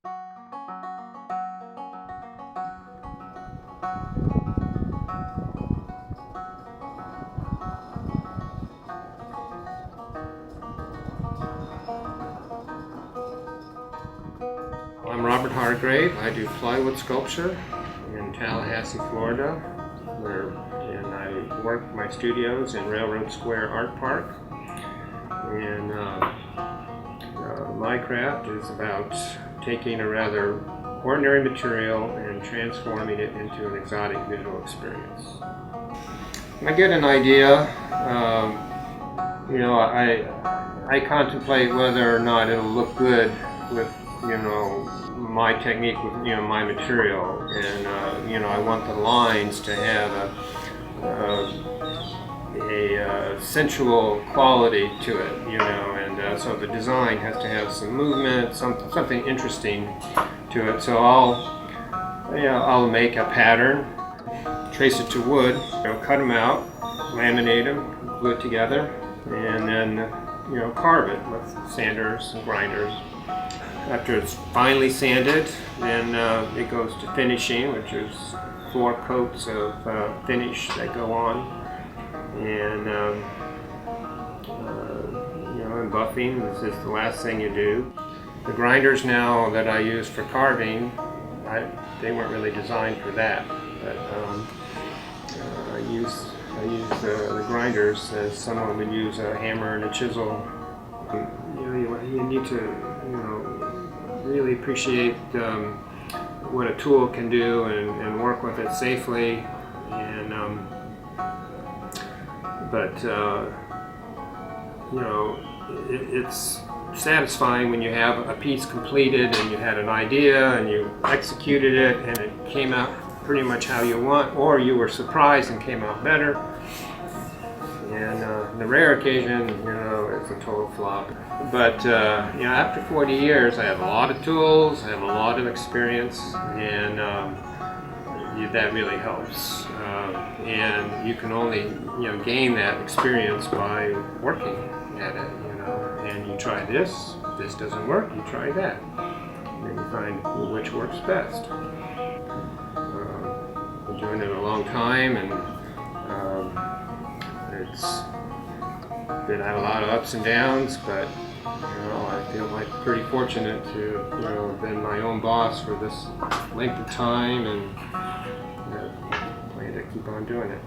I'm Robert Hargrave. I do plywood sculpture in Tallahassee, Florida, and I work my studios in Railroad Square Art Park. And my craft is about taking a rather ordinary material and transforming it into an exotic visual experience. When I get an idea, I contemplate whether or not it'll look good with my technique with my material, and I want the lines to have a sensual quality to it, and so the design has to have some movement, something interesting to it. So I'll make a pattern, trace it to wood, cut them out, laminate them, glue it together, and then carve it with sanders and grinders. After it's finely sanded, then it goes to finishing, which is 4 coats of finish that go on, and and buffing. This is the last thing you do. The grinders now that I use for carving, they weren't really designed for that, but I use the grinders as someone would use a hammer and a chisel. You need to really appreciate what a tool can do and work with it safely, and it's satisfying when you have a piece completed and you had an idea and you executed it and it came out pretty much how you want, or you were surprised and came out better. And the rare occasion, it's a total flop. But after 40 years, I have a lot of tools, I have a lot of experience, and that really helps. And you can only gain that experience by working at it. And you try this doesn't work, you try that, and you find which works best. Been doing it a long time, and it's been had a lot of ups and downs, but I feel like pretty fortunate to have been my own boss for this length of time, and plan to keep on doing it.